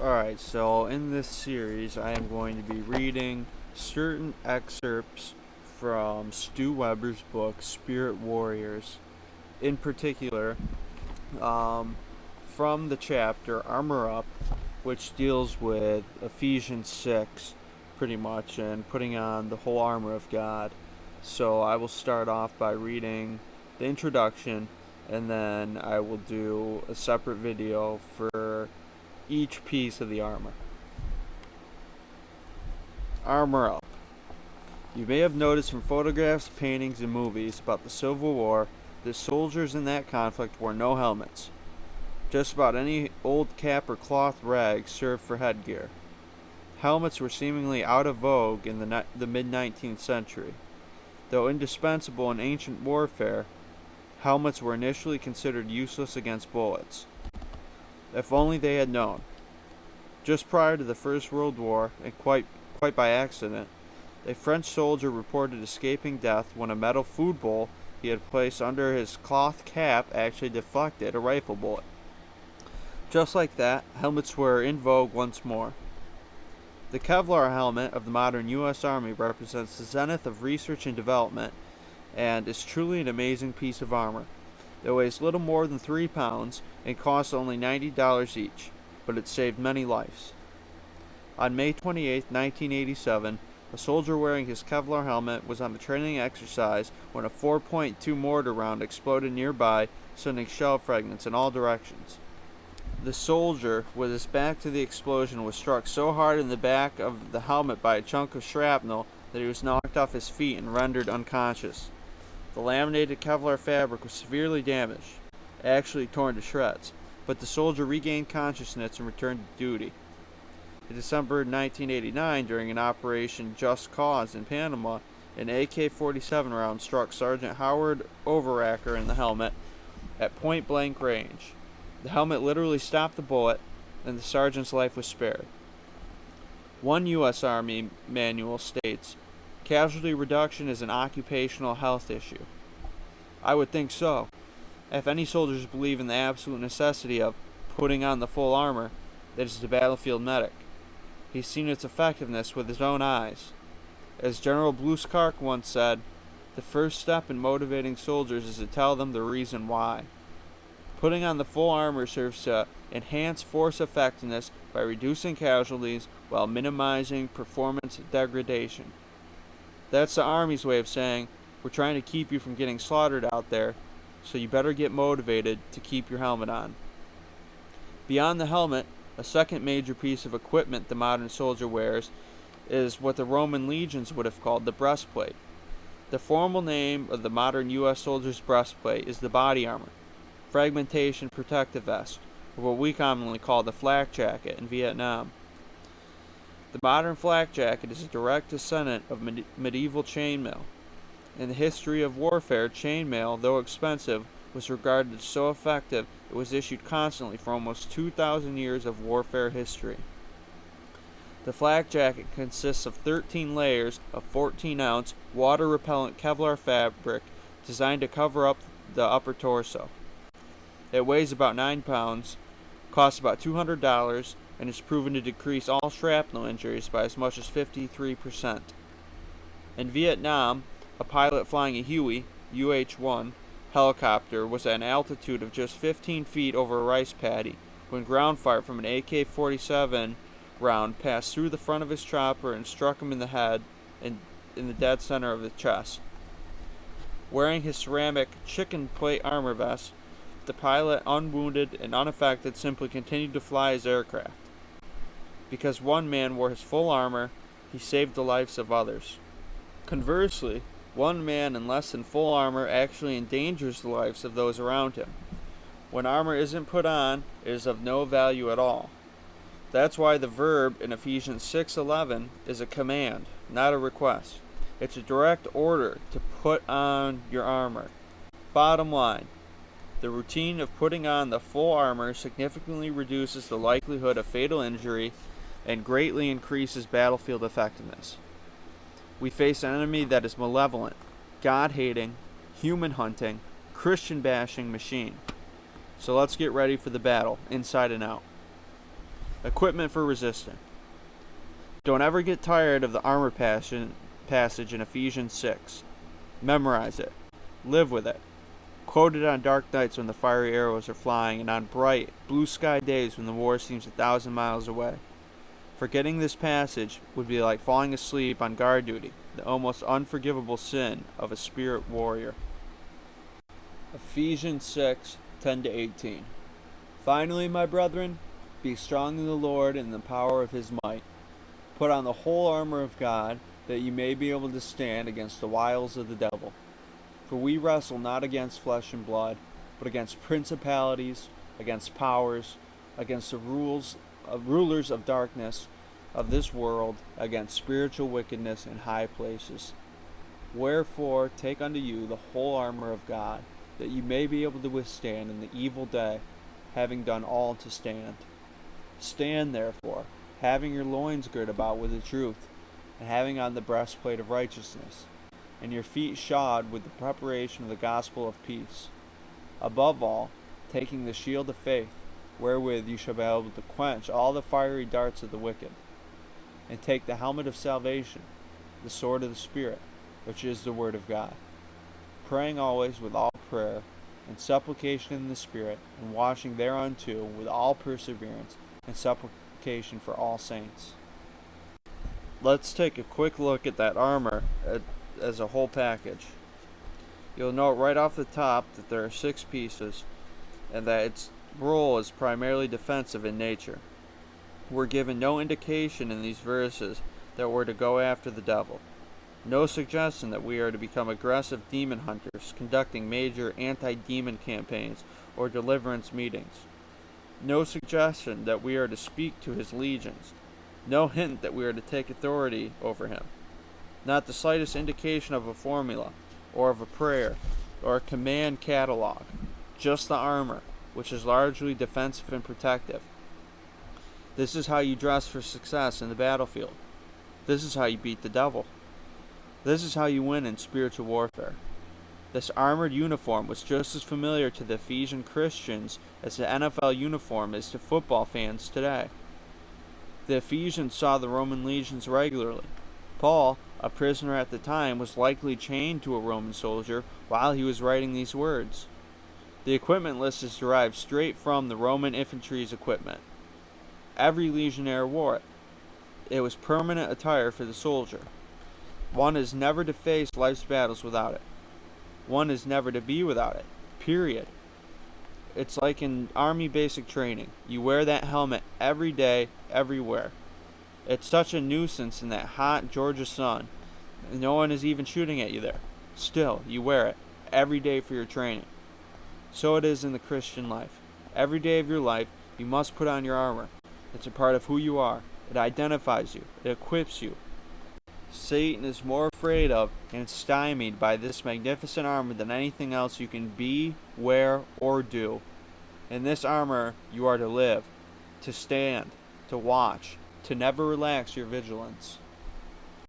Alright, so in this series, I am going to be reading certain excerpts from Stu Webber's book, Spirit Warriors. In particular, from the chapter Armor Up, which deals with Ephesians 6, pretty much, and putting on the whole armor of God. So I will start off by reading the introduction, and then I will do a separate video for each piece of the armor. Armor Up. You may have noticed from photographs, paintings, and movies about the Civil War that soldiers in that conflict wore no helmets. Just about any old cap or cloth rag served for headgear. Helmets were seemingly out of vogue in the mid-19th century. Though indispensable in ancient warfare, helmets were initially considered useless against bullets. If only they had known. Just prior to the First World War, and quite by accident, a French soldier reported escaping death when a metal food bowl he had placed under his cloth cap actually deflected a rifle bullet. Just like that, helmets were in vogue once more. The Kevlar helmet of the modern U.S. Army represents the zenith of research and development, and is truly an amazing piece of armor. It weighs little more than 3 pounds and costs only $90 each, but it saved many lives. On May 28, 1987, a soldier wearing his Kevlar helmet was on a training exercise when a 4.2 mortar round exploded nearby, sending shell fragments in all directions. The soldier, with his back to the explosion, was struck so hard in the back of the helmet by a chunk of shrapnel that he was knocked off his feet and rendered unconscious. The laminated Kevlar fabric was severely damaged, actually torn to shreds, but the soldier regained consciousness and returned to duty. In December 1989, during an Operation Just Cause in Panama, an AK-47 round struck Sergeant Howard Overacker in the helmet at point-blank range. The helmet literally stopped the bullet, and the sergeant's life was spared. One U.S. Army manual states, "Casualty reduction is an occupational health issue." I would think so. If any soldiers believe in the absolute necessity of putting on the full armor, that is the battlefield medic. He's seen its effectiveness with his own eyes. As General Bluskar once said, the first step in motivating soldiers is to tell them the reason why. Putting on the full armor serves to enhance force effectiveness by reducing casualties while minimizing performance degradation. That's the Army's way of saying, we're trying to keep you from getting slaughtered out there, so you better get motivated to keep your helmet on. Beyond the helmet, a second major piece of equipment the modern soldier wears is what the Roman legions would have called the breastplate. The formal name of the modern U.S. soldier's breastplate is the body armor, fragmentation protective vest, or what we commonly call the flak jacket in Vietnam. The modern flak jacket is a direct descendant of medieval chainmail. In the history of warfare, chainmail, though expensive, was regarded as so effective it was issued constantly for almost 2,000 years of warfare history. The flak jacket consists of 13 layers of 14-ounce water-repellent Kevlar fabric designed to cover up the upper torso. It weighs about 9 pounds, costs about $200, and is proven to decrease all shrapnel injuries by as much as 53%. In Vietnam, a pilot flying a Huey, UH-1, helicopter was at an altitude of just 15 feet over a rice paddy when ground fire from an AK-47 round passed through the front of his chopper and struck him in the head and in the dead center of the chest. Wearing his ceramic chicken plate armor vest, the pilot, unwounded and unaffected, simply continued to fly his aircraft. Because one man wore his full armor, he saved the lives of others. Conversely, one man in less than full armor actually endangers the lives of those around him. When armor isn't put on, it is of no value at all. That's why the verb in Ephesians 6:11 is a command, not a request. It's a direct order to put on your armor. Bottom line, the routine of putting on the full armor significantly reduces the likelihood of fatal injury and greatly increases battlefield effectiveness. We face an enemy that is malevolent, God-hating, human-hunting, Christian-bashing machine. So let's get ready for the battle, inside and out. Equipment for resisting. Don't ever get tired of the armor passage in Ephesians 6. Memorize it. Live with it. Quote it on dark nights when the fiery arrows are flying, and on bright, blue sky days when the war seems 1,000 miles away. Forgetting this passage would be like falling asleep on guard duty, the almost unforgivable sin of a spirit warrior. Ephesians 6:10-18. Finally, my brethren, be strong in the Lord and in the power of his might. Put on the whole armor of God, that ye may be able to stand against the wiles of the devil. For we wrestle not against flesh and blood, but against principalities, against powers, against the rulers of darkness of this world, against spiritual wickedness in high places. Wherefore take unto you the whole armor of God, that ye may be able to withstand in the evil day, having done all to stand. Stand therefore, having your loins girt about with the truth, and having on the breastplate of righteousness, and your feet shod with the preparation of the gospel of peace. Above all, taking the shield of faith, wherewith you shall be able to quench all the fiery darts of the wicked, and take the helmet of salvation, the sword of the Spirit, which is the word of God, praying always with all prayer and supplication in the Spirit, and watching thereunto with all perseverance and supplication for all saints. Let's take a quick look at that armor as a whole package. You'll note right off the top that there are 6 pieces, and that its role is primarily defensive in nature. We're given no indication in these verses that we're to go after the devil. No suggestion that we are to become aggressive demon hunters, conducting major anti-demon campaigns or deliverance meetings. No suggestion that we are to speak to his legions. No hint that we are to take authority over him. Not the slightest indication of a formula, or of a prayer, or a command catalog. Just the armor, which is largely defensive and protective. This is how you dress for success in the battlefield. This is how you beat the devil. This is how you win in spiritual warfare. This armored uniform was just as familiar to the Ephesian Christians as the NFL uniform is to football fans today. The Ephesians saw the Roman legions regularly. Paul, a prisoner at the time, was likely chained to a Roman soldier while he was writing these words. The equipment list is derived straight from the Roman infantry's equipment. Every legionnaire wore it. It was permanent attire for the soldier. One is never to face life's battles without it. One is never to be without it. Period. It's like in Army basic training. You wear that helmet every day, everywhere. It's such a nuisance in that hot Georgia sun. No one is even shooting at you there. Still, you wear it every day for your training. So it is in the Christian life. Every day of your life, you must put on your armor. It's a part of who you are. It identifies you. It equips you. Satan is more afraid of and stymied by this magnificent armor than anything else you can be, wear, or do. In this armor, you are to live, to stand, to watch, to never relax your vigilance.